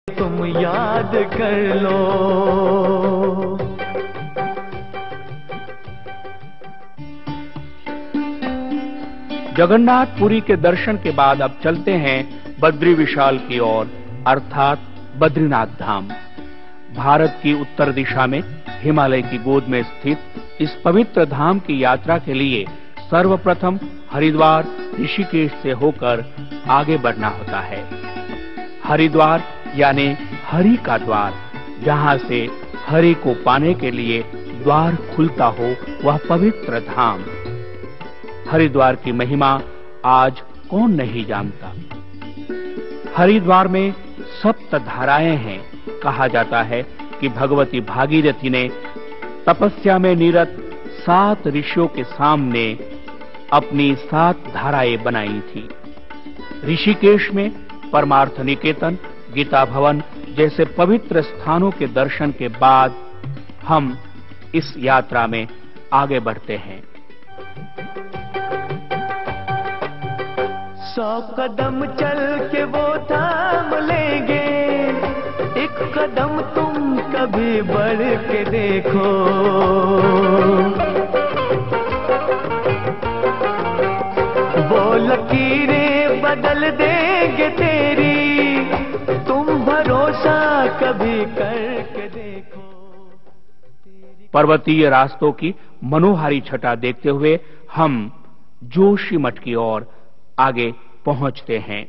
तुम याद कर लो। जगन्नाथपुरी के दर्शन के बाद अब चलते हैं बद्री विशाल की ओर, अर्थात बद्रीनाथ धाम। भारत की उत्तर दिशा में हिमालय की गोद में स्थित इस पवित्र धाम की यात्रा के लिए सर्वप्रथम हरिद्वार ऋषिकेश से होकर आगे बढ़ना होता है। हरिद्वार यानी हरि का द्वार, जहां से हरि को पाने के लिए द्वार खुलता हो, वह पवित्र धाम। हरिद्वार की महिमा आज कौन नहीं जानता। हरिद्वार में सप्त धाराएं हैं। कहा जाता है कि भगवती भागीरथी ने तपस्या में निरत 7 ऋषियों के सामने अपनी 7 धाराएं बनाई थी। ऋषिकेश में परमार्थ निकेतन, गीता भवन जैसे पवित्र स्थानों के दर्शन के बाद हम इस यात्रा में आगे बढ़ते हैं। 100 कदम चल के वो थाम लेंगे, एक कदम तुम कभी बढ़ के देखो। वो लकीरें बदल देंगे तेरी, तुम भरोसा कभी करके देखो। पर्वतीय रास्तों की मनोहारी छटा देखते हुए हम जोशीमठ की ओर आगे पहुंचते हैं।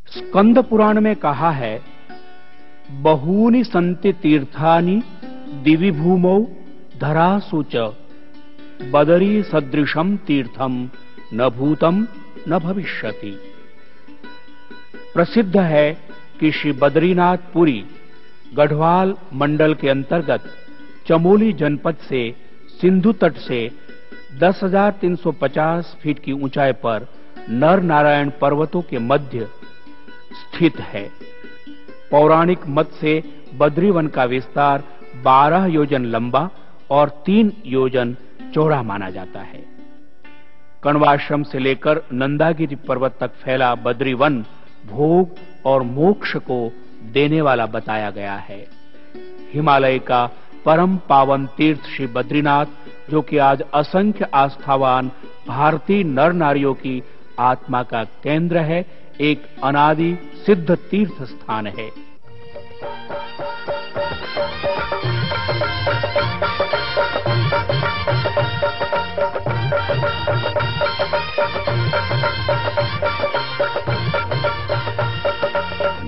स्कंद पुराण में कहा है, बहूनि संति तीर्थानि दिवि भूमौ धरासु च, बदरी सदृशम तीर्थम न भूतम न भविष्यति। प्रसिद्ध है कि श्री बद्रीनाथ पुरी गढ़वाल मंडल के अंतर्गत चमोली जनपद से सिंधु तट से 10,350 फीट की ऊंचाई पर नर नारायण पर्वतों के मध्य स्थित है। पौराणिक मत से बद्रीवन का विस्तार 12 योजन लंबा और 3 योजन चौड़ा माना जाता है। कण्वाश्रम से लेकर नंदागिरी पर्वत तक फैला बद्रीवन भोग और मोक्ष को देने वाला बताया गया है। हिमालय का परम पावन तीर्थ श्री बद्रीनाथ, जो कि आज असंख्य आस्थावान भारतीय नर नारियों की आत्मा का केंद्र है, एक अनादि सिद्ध तीर्थ स्थान है।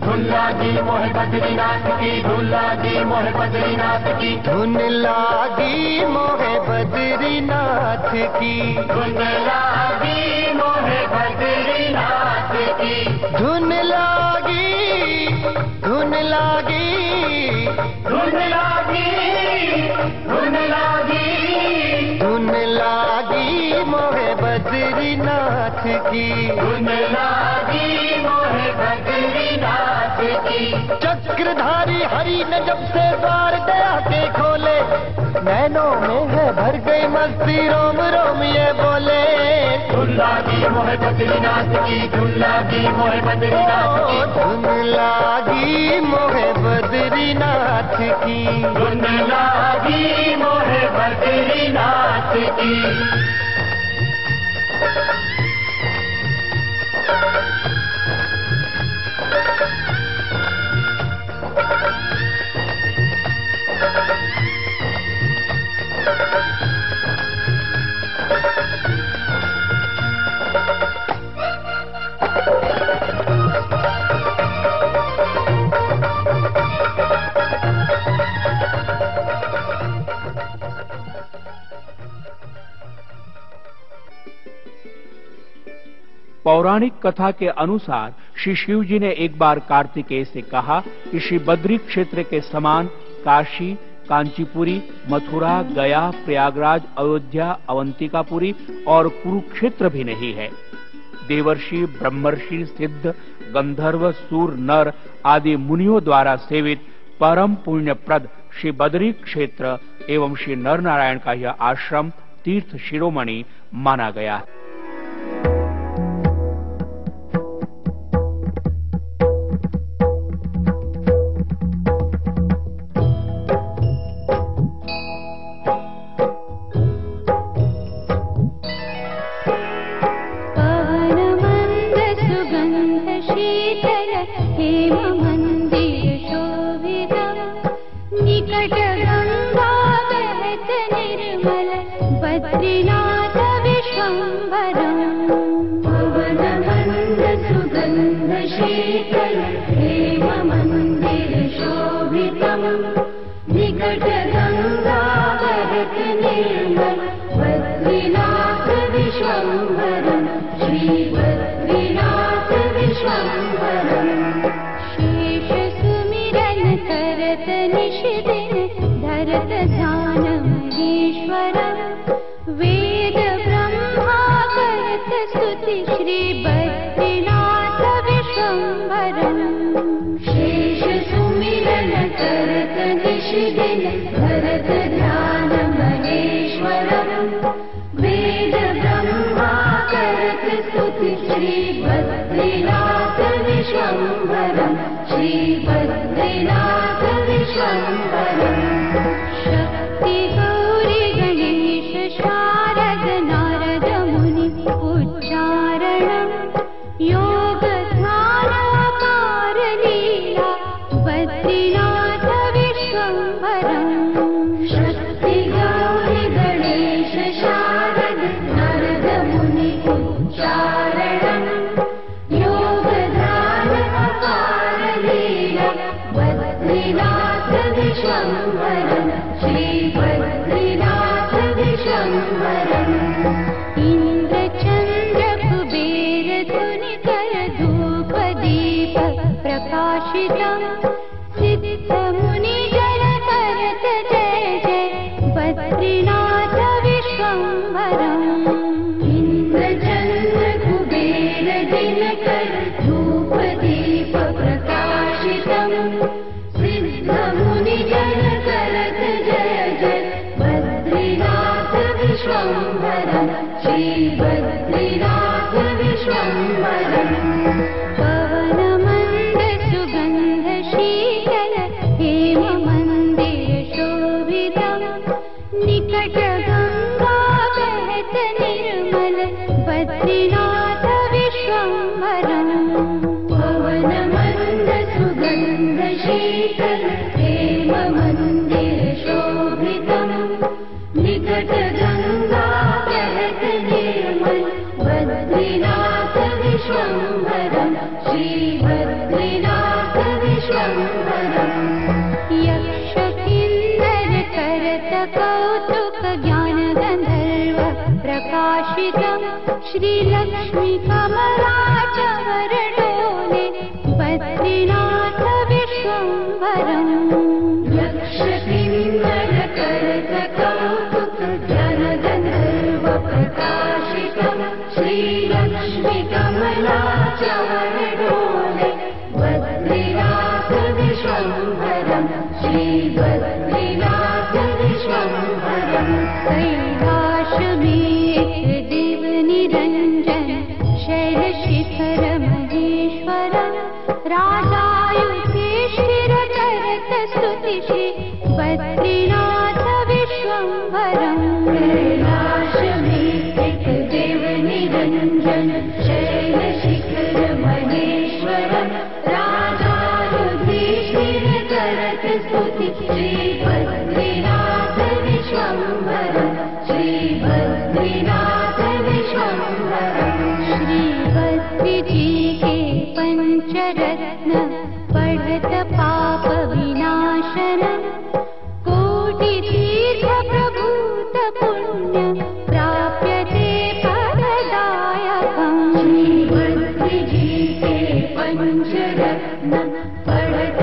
धुन लागी मोहे बद्रीनाथ की, धुन लागी मोहे बद्रीनाथ की, धुन लागी मोहे बद्रीनाथ की, धुन लागी मोहे बद्रीनाथ की, धुन लागी, धुन लागी, धुन लागी, धुन लागी, धुन लागी मोहे बद्रीनाथ की, धुन लागी मोहे बद्रीनाथ की। चक्रधारी हरि ने जब से द्वार दया के खोले, नैनों में है भर गई मस्ती, रोम रोम ये बोले। धुन लागी मोहे बद्रीनाथ की, धुन लागी मोहे बद्रीनाथ की, धुन लागी मोहे बद्रीनाथ की, धुन लागी मोहे बद्रीनाथ की। पौराणिक कथा के अनुसार श्री शिव जी ने एक बार कार्तिकेय से कहा कि श्री बद्री क्षेत्र के समान काशी, कांचीपुरी, मथुरा, गया, प्रयागराज, अयोध्या, अवंतिकापुरी और कुरुक्षेत्र भी नहीं है। देवर्षि, ब्रह्मर्षि, सिद्ध, गंधर्व, सूर, नर आदि मुनियों द्वारा सेवित परम पुण्यप्रद श्री बद्री क्षेत्र एवं श्री नर नारायण का यह आश्रम तीर्थ शिरोमणि माना गया है। हेम मंदिर शोभितम् निकट गंगा बहत निर्मल बद्रीनाथ विश्वम्भरम् पवन मंद सुगंध शीतल हेम मंदिर शोभितम् निकट गंगा बहत निर्मल बद्रीनाथ विश्वम्भरम् श्री बद्रीनाथ विश्वम्भरम् शेष सुमिरन करत निश दिन धरत ध्यान महेश्वरम् वेद ब्रह्मा करत स्तुति श्री बद्रीनाथ विश्वम्भरम् शेष सुमिरन करत निश दिन धरत ध्यान महेश्वरम् वेद ब्रह्मा करत स्तुति श्री बद्रीनाथ विश्वम्भरम् श्री बद्रीनाथ विश्वम्भरम् शक्ति गौरी गणेश शारद नारद मुनि उच्चारणम् योग ध्यान अपार लीला बद्रीनाथ विश्वम्भरम् शक्ति गौरी गणेश शारद नारद मुनि उच्चारणम् योग ध्यान अपार लीला बद्रीनाथ विश्वम्भरम् श्री बद्रीनाथ विश्वम्भरम् इंद्र चंद्र कुबेर धुनिकर धूप दीप प्रकाशितम् सिद्ध मुनि जन करत जय जय बद्रीनाथ विश्वम्भरम् इंद्र चंद्र कुबेर दिनकर धूप दीप प्रकाशितम् सिद्ध मुनि जन करत जय जय बद्रीनाथ विश्वम्भरम् श्री बद्रीनाथ विश्वम्भरम् पवन मंद सुगंध शीतल हेम मंदिर शोभितम् निकट गंगा बहत निर्मल बद्रीनाथ विश्वम्भरम् पवन मंद सुगंध शीतल हेम मंदिर शोभितम् निकट गंगा बहत निर्मल बद्रीनाथ विश्वम्भरम् श्री बद्रीनाथ विश्वम्भरम् यक्ष किन्नर करत कौतुक ज्ञान गंधर्व प्रकाशितम् श्री लक्ष्मी कमला चवर डोले बद्रीनाथ विश्वम्भरम् यक्ष किन्नर करत कौतुक ज्ञान गंधर्व प्रकाशितम् श्री लक्ष्मी कमला चवर डोले बद्रीनाथ विश्वम्भरम् श्री बद्रीनाथ विश्वम्भरम् कैलाश में एक देव निरंजन शैल शिखर महेश्वरम् राजायुधिष्ठिर करत स्तुति श्री बद्रीनाथ विश्वम्भरम् कैलाश में एक देव निरंजन शैल शिखर महेश्वरम् राजायुधिष्ठिर करत स्तुति श्री बद्रीनाथ विश्वम्भरम् श्री बद्रीनाथ विश्वम्भरम् श्री बद्री जी के पंचरत्न पढ़त पाप विनाशनम् कोटि तीर्थ प्रभूत पुण्य प्राप्यते पददायकम् श्री बद्री जी के पंचरत्न पढ़त